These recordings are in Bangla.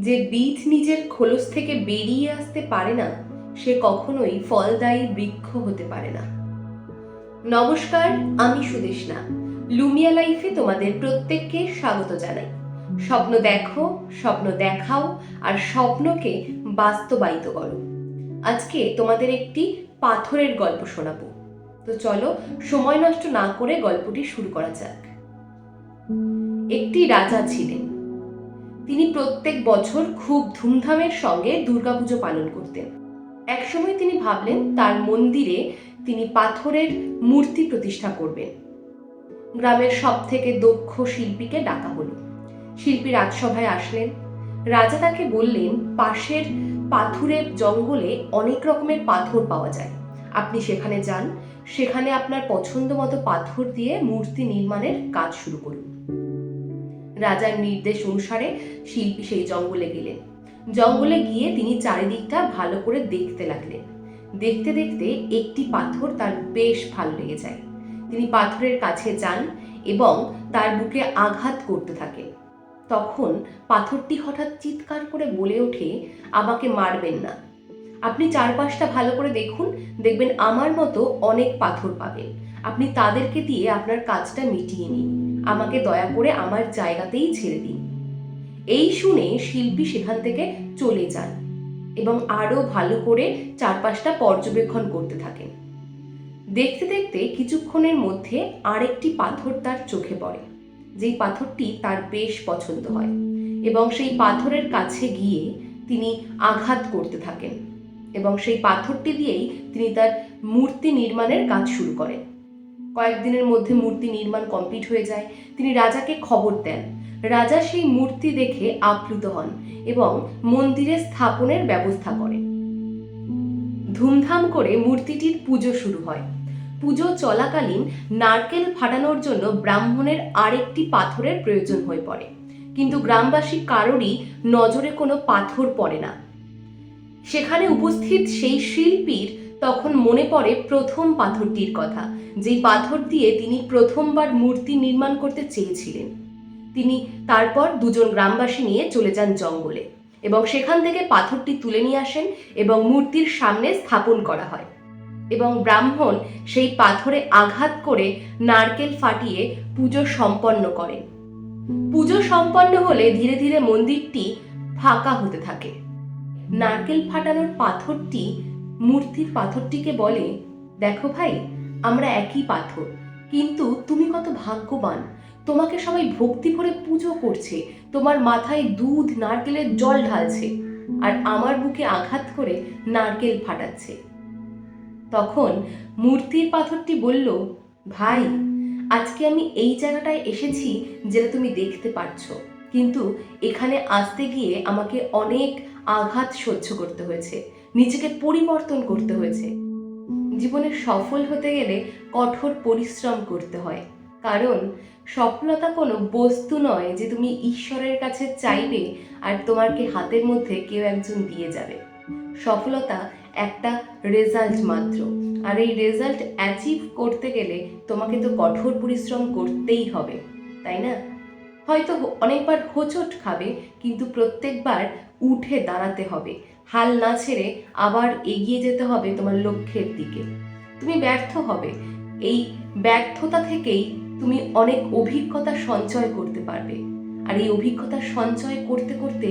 যে বীজ নিজের খোলস থেকে বেরিয়ে আসতে পারে না সে কখনোই ফলদায়ী বৃক্ষ হতে পারে না। নমস্কার, আমি সুদেষ্ণা। লুমিয়া লাইফে তোমাদের প্রত্যেককে স্বাগত জানাই। স্বপ্ন দেখো, স্বপ্ন দেখাও, আর স্বপ্নকে বাস্তবায়িত করো। আজকে তোমাদের একটি পাথরের গল্প শোনাবো। তো চলো সময় নষ্ট না করে গল্পটি শুরু করা যাক। একটি রাজা ছিলেন। তিনি প্রত্যেক বছর খুব ধুমধামের সঙ্গে দুর্গাপুজো পালন করতেন। একসময় তিনি ভাবলেন তার মন্দিরে তিনি পাথরের মূর্তি প্রতিষ্ঠা করবেন। গ্রামের সব থেকে দক্ষ শিল্পীকে ডাকা হলো। শিল্পী রাজসভায় আসলেন। রাজা তাকে বললেন, পাশের পাথুরের জঙ্গলে অনেক রকমের পাথর পাওয়া যায়, আপনি সেখানে যান, সেখানে আপনার পছন্দ মতো পাথর দিয়ে মূর্তি নির্মাণের কাজ শুরু করুন। রাজার নির্দেশ অনুসারে শিল্পী সেই জঙ্গলে গেলেন। জঙ্গলে গিয়ে তিনি চারিদিকটা ভালো করে দেখতে লাগলেন। দেখতে দেখতে একটি পাথর তার বেশ ভালো লেগে যায়। তিনি পাথরের কাছে যান এবং তার বুকে আঘাত করতে থাকেন। তখন পাথরটি হঠাৎ চিৎকার করে বলে ওঠে, আমাকে মারবেন না, আপনি চারপাশটা ভালো করে দেখুন, দেখবেন আমার মতো অনেক পাথর পাবেন, আপনি তাদেরকে দিয়ে আপনার কাজটা মিটিয়ে নিন, আমাকে দয়া করে আমার জায়গাতেই ছেড়ে দিন। এই শুনে শিল্পী সেখান থেকে চলে যান এবং আরো ভালো করে চারপাশটা পর্যবেক্ষণ করতে থাকেন। দেখতে দেখতে কিছুক্ষণের মধ্যে আরেকটি পাথর তার চোখে পড়ে, যেই পাথরটি তার বেশ পছন্দ হয়, এবং সেই পাথরের কাছে গিয়ে তিনি আঘাত করতে থাকেন এবং সেই পাথরটি দিয়েই তিনি তার মূর্তি নির্মাণের কাজ শুরু করেন। কয়েকদিনের মধ্যে মূর্তি নির্মাণ কমপ্লিট হয়ে যায়। তিনি রাজাকে খবর দেন। রাজা সেই মূর্তি দেখে আপ্লুত হন এবং মন্দিরে স্থাপনের ব্যবস্থা করেন। ধুমধাম করে মূর্তিটির পুজো শুরু হয়। পুজো চলাকালীন নারকেল ফাটানোর জন্য ব্রাহ্মণের আরেকটি পাথরের প্রয়োজন হয়ে পড়ে, কিন্তু গ্রামবাসী কারোরই নজরে কোনো পাথর পড়ে না। সেখানে উপস্থিত সেই শিল্পীর তখন মনে পড়ে প্রথম পাথরটির কথা, যেই পাথর দিয়ে তিনি প্রথমবার মূর্তি নির্মাণ করতে চেয়েছিলেন। তিনি তারপর দুজন গ্রামবাসী নিয়ে চলে যান জঙ্গলে এবং সেখান থেকে পাথরটি তুলে নিয়ে আসেন এবং মূর্তির সামনে স্থাপন করা হয় এবং ব্রাহ্মণ সেই পাথরে আঘাত করে নারকেল ফাটিয়ে পুজো সম্পন্ন করেন। পুজো সম্পন্ন হলে ধীরে ধীরে মন্দিরটি ফাঁকা হতে থাকে। নারকেল ফাটানোর পাথরটি মূর্তির পাথরটিকে বলে, দেখো ভাই, আমরা একই পাথর, কিন্তু তুমি কত ভাগ্যবান, তোমাকে সবাই ভক্তি ভরে পুজো করছে, তোমার মাথায় দুধ নারকেলের জল ঢালছে, আর আমার বুকে আঘাত করে নারকেল ফাটাচ্ছে। তখন মূর্তির পাথরটি বলল, ভাই, আজকে আমি এই জায়গাটায় এসেছি যেটা তুমি দেখতে পাচ্ছ, কিন্তু এখানে আসতে গিয়ে আমাকে অনেক আঘাত সহ্য করতে হয়েছে, নিজেকে পরিবর্তন করতে হয়েছে। জীবনে সফল হতে গেলে কঠোর পরিশ্রম করতে হয়, কারণ সফলতা কোনো বস্তু নয় যে তুমি ঈশ্বরের কাছে চাইবে আর তোমাকে হাতের মধ্যে কেউ একজন দিয়ে যাবে। সফলতা একটা রেজাল্ট মাত্র, আর এই রেজাল্ট অ্যাচিভ করতে গেলে তোমাকে তো কঠোর পরিশ্রম করতেই হবে, তাই না? হয়তো অনেকবার হোঁচট খাবে, কিন্তু প্রত্যেকবার উঠে দাঁড়াতে হবে, হাল না ছেড়ে আবার এগিয়ে যেতে হবে তোমার লক্ষ্যের দিকে। তুমি ব্যর্থ হবে, এই ব্যর্থতা থেকেই তুমি অনেক অভিজ্ঞতা সঞ্চয় করতে পারবে, আর এই অভিজ্ঞতা সঞ্চয় করতে করতে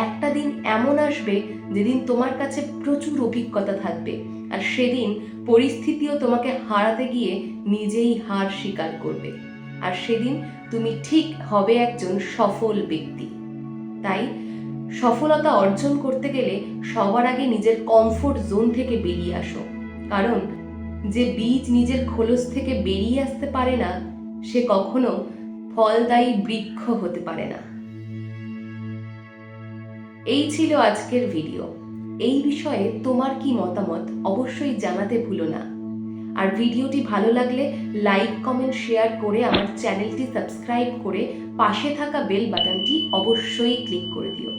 একটা দিন এমন আসবে যেদিন তোমার কাছে প্রচুর অভিজ্ঞতা থাকবে, আর সেদিন পরিস্থিতিও তোমাকে হারাতে গিয়ে নিজেই হার স্বীকার করবে, আর সেদিন তুমি ঠিক হবে একজন সফল ব্যক্তি। তাই সফলতা অর্জন করতে গেলে সবার আগে নিজের কমফোর্ট জোন থেকে বেরিয়ে আসো, কারণ যে বীজ নিজের খোলস থেকে বেরিয়ে আসতে পারে না সে কখনো ফলদায়ী বৃক্ষ হতে পারে না। এই ছিল আজকের ভিডিও। এই বিষয়ে তোমার কি মতামত অবশ্যই জানাতে ভুলো না। আর ভিডিওটি ভালো লাগলে লাইক, কমেন্ট, শেয়ার করে আমার চ্যানেলটি সাবস্ক্রাইব করে পাশে থাকা বেল বাটনটি অবশ্যই ক্লিক করে দিও।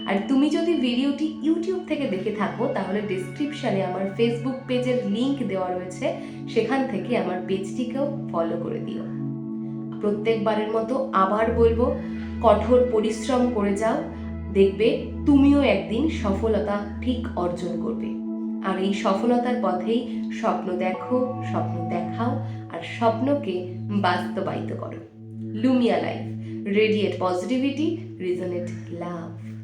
আর তুমি যদি ভিডিওটি ইউটিউব থেকে দেখে থাকো তাহলে ডেসক্রিপশনে আমার ফেসবুক পেজের লিংক দেওয়া রয়েছে, সেখান থেকে আমার পেজটিকেও ফলো করে দিও। প্রত্যেকবারের মতো আবার বলবো, কঠোর পরিশ্রম করে যাও, দেখবে তুমিও একদিন সফলতা ঠিক অর্জন করবে। আর এই সফলতার পথেই স্বপ্ন দেখো, স্বপ্ন দেখাও, আর স্বপ্নকে বাস্তবায়িত করো। লুমিয়া লাইফ, রেডিয়েট পজিটিভিটি, রিজনেট লাভ।